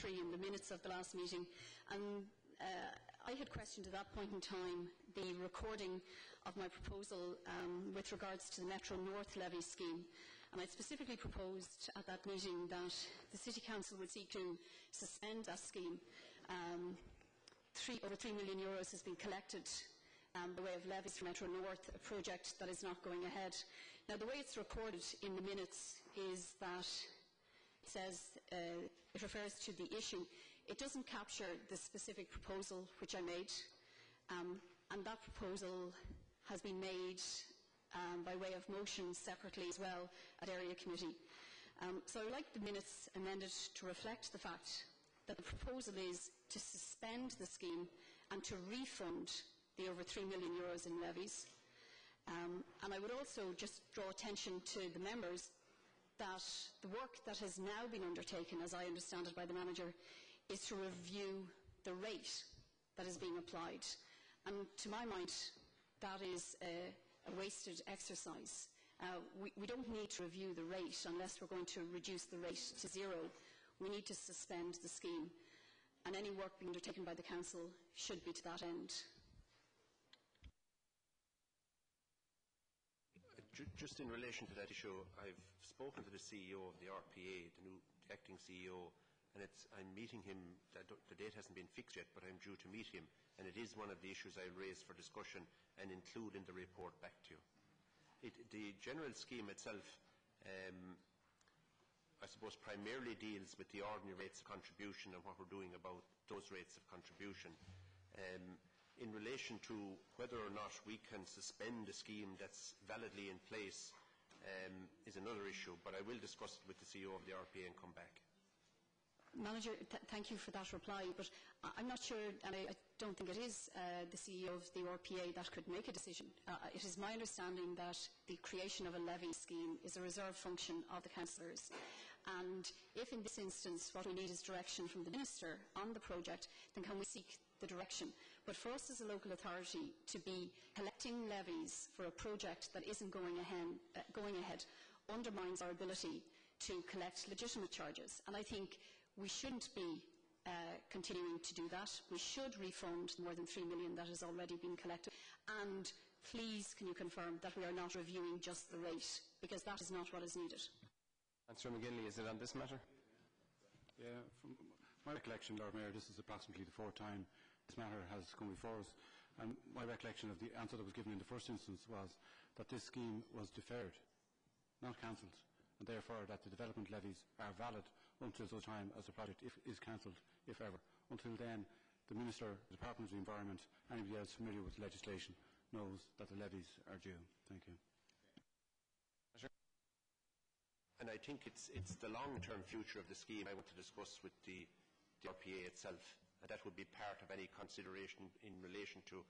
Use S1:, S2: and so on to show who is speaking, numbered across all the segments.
S1: 3 in the minutes of the last meeting, and I had questioned at that point in time the recording of my proposal with regards to the Metro North levy scheme, and I specifically proposed at that meeting that the City Council would seek to suspend that scheme. Over €3 million has been collected by way of levies for Metro North, a project that is not going ahead. Now, the way it's recorded in the minutes is that it says, it refers to the issue. It doesn't capture the specific proposal which I made, and that proposal has been made by way of motion separately as well at Area Committee. So I would like the minutes amended to reflect the fact that the proposal is to suspend the scheme and to refund the over €3 million in levies. And I would also just draw attention to the members that the work that has now been undertaken, as I understand it by the manager, is to review the rate that is being applied. And to my mind, that is a wasted exercise. We don't need to review the rate unless we're going to reduce the rate to zero. We need to suspend the scheme, and any work being undertaken by the Council should be to that end.
S2: Just in relation to that issue, I've spoken to the CEO of the RPA, the new acting CEO, and I'm meeting him. The date hasn't been fixed yet, but I'm due to meet him, and it is one of the issues I'll raise for discussion and include in the report back to you. The general scheme itself, I suppose, primarily deals with the ordinary rates of contribution and what we're doing about those rates of contribution. In relation to whether or not we can suspend a scheme that's validly in place is another issue, but I will discuss it with the CEO of the RPA and come back.
S1: Manager, thank you for that reply, but I'm not sure, and I don't think it is the CEO of the RPA that could make a decision. It is my understanding that the creation of a levy scheme is a reserve function of the councillors, and if in this instance what we need is direction from the Minister on the project, then can we seek the direction? But for us as a local authority to be collecting levies for a project that isn't going ahead undermines our ability to collect legitimate charges, and I think we shouldn't be continuing to do that. We should refund more than €3 million that has already been collected, and please can you confirm that we are not reviewing just the rate, because that is not what is needed.
S3: Councillor McGinley, is it on this matter?
S4: Yeah, from my recollection, Lord Mayor, this is approximately the 4th time this matter has come before us, and my recollection of the answer that was given in the first instance was that this scheme was deferred, not cancelled, and therefore that the development levies are valid until such time as the project is cancelled, if ever. Until then, the Minister, the Department of the Environment, anybody else familiar with legislation knows that the levies are due. Thank you.
S2: And I think it's the long-term future of the scheme I want to discuss with the RPA itself, and that would be part of any consideration in relation to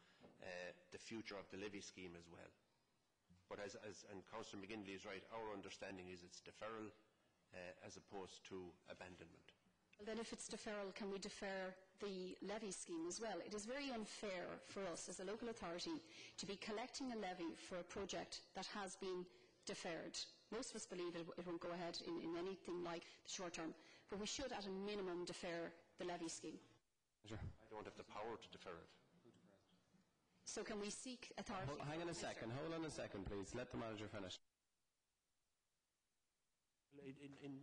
S2: the future of the levy scheme as well. But and Councillor McGinley is right, our understanding is it's deferral as opposed to abandonment.
S1: Well, then if it's deferral, can we defer the levy scheme as well? It is very unfair for us as a local authority to be collecting a levy for a project that has been deferred. Most of us believe it won't go ahead in anything like the short term, but we should at a minimum defer the levy scheme.
S2: Sure. I don't have the power to defer it.
S1: So can we seek authority?
S3: Hang on a second. Hold on a second, please. Let the manager finish.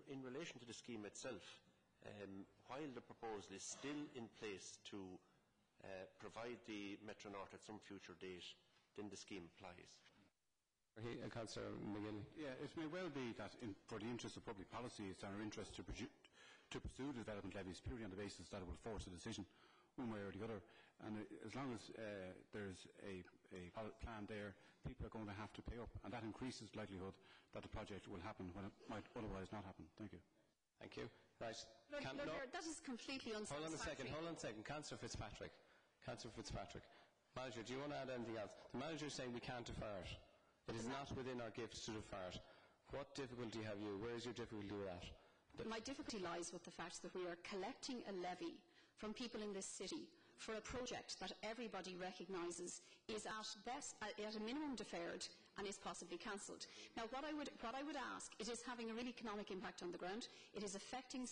S2: In relation to the scheme itself, while the proposal is still in place to provide the Metro North at some future date, then the scheme applies.
S3: Councillor McGinley.
S4: Yeah, it may well be that for the interest of public policy, it's in our interest to pursue the development levies purely on the basis that it will force a decision one way or the other. And as long as there's a plan there, people are going to have to pay up, and that increases the likelihood that the project will happen when it might otherwise not happen. Thank you.
S3: Thank you. Right.
S1: That is completely unsatisfactory.
S3: Hold on a second. Councillor Fitzpatrick. Councillor Fitzpatrick. Manager, do you want to add anything else? The manager is saying we can't defer it. It is not within our gifts to defer it. What difficulty have you? Where is your difficulty with that?
S1: My difficulty lies with the fact that we are collecting a levy from people in this city for a project that everybody recognises is at a minimum deferred and is possibly cancelled. Now, what I would ask, it is having a real economic impact on the ground. It is affecting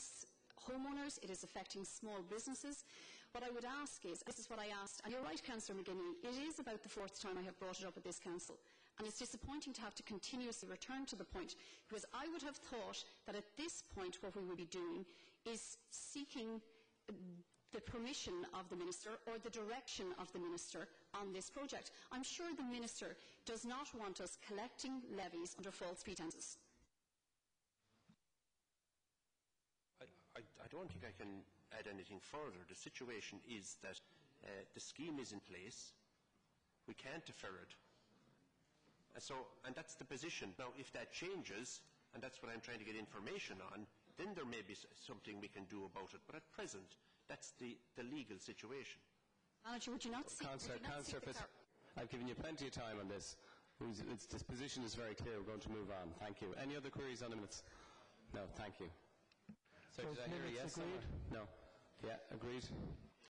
S1: homeowners, it is affecting small businesses. What I would ask is, this is what I asked, and you're right, Councillor McGinney, it is about the 4th time I have brought it up at this Council. And it's disappointing to have to continuously return to the point, because I would have thought that at this point what we would be doing is seeking the permission of the Minister or the direction of the Minister on this project. I'm sure the Minister does not want us collecting levies under false pretences.
S2: I don't think I can add anything further. The situation is that the scheme is in place. We can't defer it. And that's the position. Now, if that changes, and that's what I'm trying to get information on, then there may be something we can do about it. But at present, that's the legal situation.
S1: Manager, would you not see...
S3: Councillor I've given you plenty of time on this. This position is very clear. We're going to move on. Thank you. Any other queries on the minutes? No, thank you. So did I hear a yes?
S5: Agreed?
S3: No. Yeah, agreed.